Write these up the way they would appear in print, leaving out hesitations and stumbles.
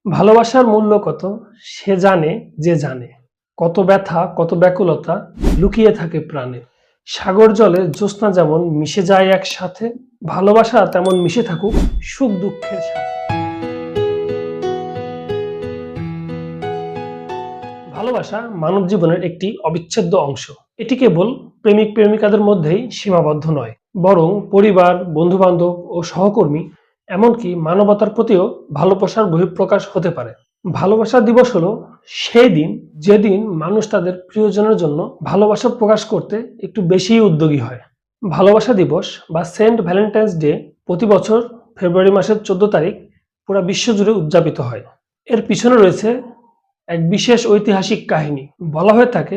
ভালোবাসার মূল্য কত সে জানে যে জানে, কত ব্যথা কত ব্যাকুলতা লুকিয়ে থাকে প্রাণে। সাগর জলে জ্যোৎস্না যেমন মিশে যায় একসাথে, ভালোবাসা তেমন মিশে থাকুক সুখ দুঃখের সাথে। ভালোবাসা মানব জীবনের একটি অবিচ্ছেদ্য অংশ। এটি কেবল প্রেমিক প্রেমিকাদের মধ্যেই সীমাবদ্ধ নয়, বরং পরিবার, বন্ধু বান্ধব ও সহকর্মী, এমনকি মানবতার প্রতিও ভালোবাসার বহিঃপ্রকাশ হতে পারে। ভালোবাসা দিবস হলো সেই দিন যেদিন মানুষ তাদের প্রিয়জনের জন্য ভালোবাসা প্রকাশ করতে একটু বেশি উদ্যোগী হয়। ভালোবাসা দিবস বা সেন্ট ভ্যালেন্টাইন্স ডে প্রতি বছর ফেব্রুয়ারি মাসের 14 তারিখ পুরো বিশ্ব জুড়ে উদযাপিত হয়। এর পিছনে রয়েছে এক বিশেষ ঐতিহাসিক কাহিনী। বলা হয়ে থাকে,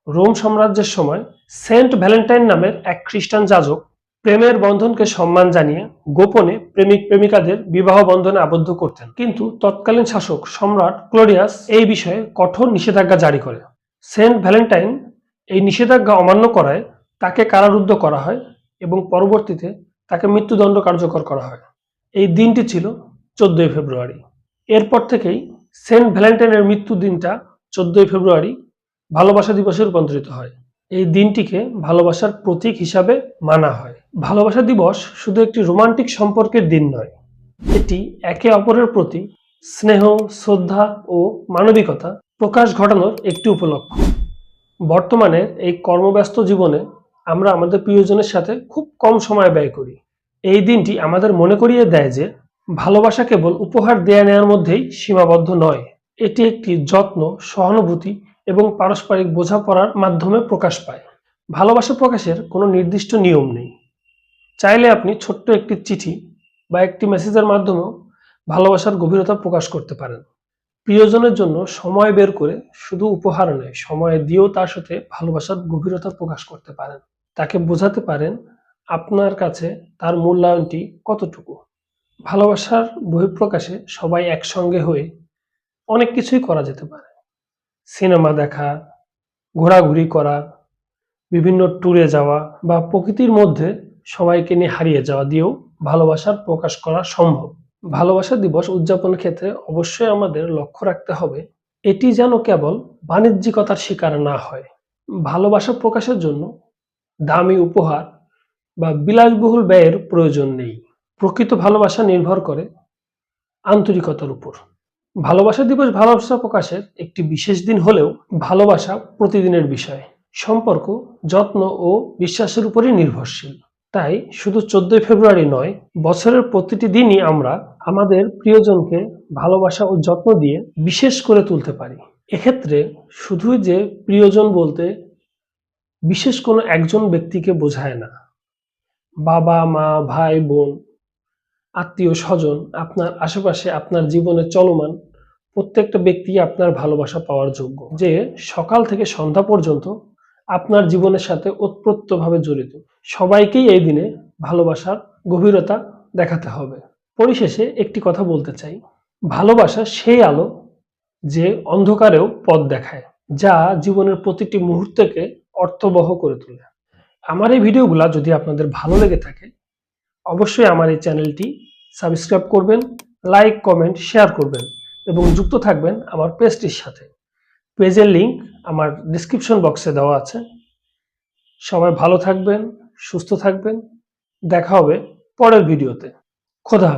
রোম সাম্রাজ্যের সময় সেন্ট ভ্যালেন্টাইন নামের এক খ্রিস্টান যাজক প্রেমের বন্ধনকে সম্মান জানিয়ে গোপনে প্রেমিক প্রেমিকাদের বিবাহ বন্ধনে আবদ্ধ করতেন। কিন্তু তৎকালীন শাসক সম্রাট ক্লোডিয়াস এই বিষয়ে কঠোর নিষেধাজ্ঞা জারি করে। সেন্ট ভ্যালেন্টাইন এই নিষেধাজ্ঞা অমান্য করায় তাকে কারারুদ্ধ করা হয় এবং পরবর্তীতে তাকে মৃত্যুদণ্ড কার্যকর করা হয়। এই দিনটি ছিল 14 ফেব্রুয়ারি। এরপর থেকেই সেন্ট ভ্যালেন্টাইনের মৃত্যু দিনটা 14 ফেব্রুয়ারি ভালোবাসা দিবসে রূপান্তরিত হয়। এই দিনটিকে ভালোবাসার প্রতীক হিসাবে মানা হয়। ভালোবাসা দিবস শুধু একটি রোমান্টিক সম্পর্কের দিন নয়, এটি একে অপরের প্রতি স্নেহ, শ্রদ্ধা ও মানবিকতা প্রকাশ ঘটানোর একটি উপলক্ষ। বর্তমানে এই কর্মব্যস্ত জীবনে আমরা আমাদের প্রিয়জনের সাথে খুব কম সময় ব্যয় করি। এই দিনটি আমাদের মনে করিয়ে দেয় যে ভালোবাসা কেবল উপহার দেয়া নেওয়ার মধ্যেই সীমাবদ্ধ নয়, এটি একটি যত্ন, সহানুভূতি এবং পারস্পরিক বোঝাপড়ার মাধ্যমে প্রকাশ পায়। ভালোবাসা প্রকাশের কোনো নির্দিষ্ট নিয়ম নেই। চাইলে আপনি ছোট্ট একটি চিঠি বা একটি মেসেজের মাধ্যমেও ভালোবাসার গভীরতা প্রকাশ করতে পারেন। প্রিয়জনের জন্য সময় বের করে শুধু উপহার নয়, সময় দিয়েও তার সাথে ভালোবাসার গভীরতা প্রকাশ করতে পারেন। তাকে বোঝাতে পারেন আপনার কাছে তার মূল্যায়নটি কতটুকু। ভালোবাসার বহিঃপ্রকাশে সবাই একসঙ্গে হয়ে অনেক কিছুই করা যেতে পারে। সিনেমা দেখা, ঘোরাঘুরি করা, বিভিন্ন ট্যুরে যাওয়া বা প্রকৃতির মধ্যে সবাইকে নিয়ে হারিয়ে যাওয়া দিয়েও ভালোবাসার প্রকাশ করা সম্ভব। ভালোবাসা দিবস উদযাপনের ক্ষেত্রে অবশ্যই আমাদের লক্ষ্য রাখতে হবে এটি যেন কেবল বাণিজ্যিকতার শিকার না হয়। ভালোবাসা প্রকাশের জন্য দামি উপহার বা বিলাসবহুল ব্যয়ের প্রয়োজন নেই। প্রকৃত ভালোবাসা নির্ভর করে আন্তরিকতার উপর। ভালোবাসা দিবস ভালোবাসা প্রকাশের একটি বিশেষ দিন হলেও ভালোবাসা প্রতিদিনের বিষয়। সম্পর্ক যত্ন ও বিশ্বাসের উপরই নির্ভরশীল। তাই শুধু 14 ফেব্রুয়ারি নয়, বছরের প্রতিটি দিনই আমরা আমাদের প্রিয়জনকে ভালোবাসা ও যত্ন দিয়ে বিশেষ করে তুলতে পারি। এক্ষেত্রে শুধুই যে প্রিয়জন বলতে বিশেষ কোনো একজন ব্যক্তিকে বোঝায় না। বাবা, মা, ভাই, বোন, আত্মীয় স্বজন, আপনার আশেপাশে আপনার জীবনে চলমান প্রত্যেকটা ব্যক্তি আপনার ভালোবাসা পাওয়ার যোগ্য, যে সকাল থেকে সন্ধ্যা পর্যন্ত আপনার জীবনের সাথে ওতপ্রোতভাবে জড়িত। সবাইকেই এই দিনে ভালোবাসার গভীরতা দেখাতে হবে। পরিশেষে একটি কথা বলতে চাই, ভালোবাসা সেই আলো যে অন্ধকারেও পথ দেখায়, যা জীবনের প্রতিটি মুহূর্তকে অর্থবহ করে তোলে। আমার এই ভিডিওগুলো যদি আপনাদের ভালো লেগে থাকে, অবশ্যই আমার এই চ্যানেলটি সাবস্ক্রাইব করবেন, লাইক, কমেন্ট, শেয়ার করবেন এবং যুক্ত থাকবেন আমার পেজটির সাথে। পেজের লিংক আমার ডেসক্রিপশন বক্সে দেওয়া আছে। সবাই ভালো থাকবেন, সুস্থ থাকবেন। দেখা হবে পরের ভিডিওতে। খোদা হাফেজ।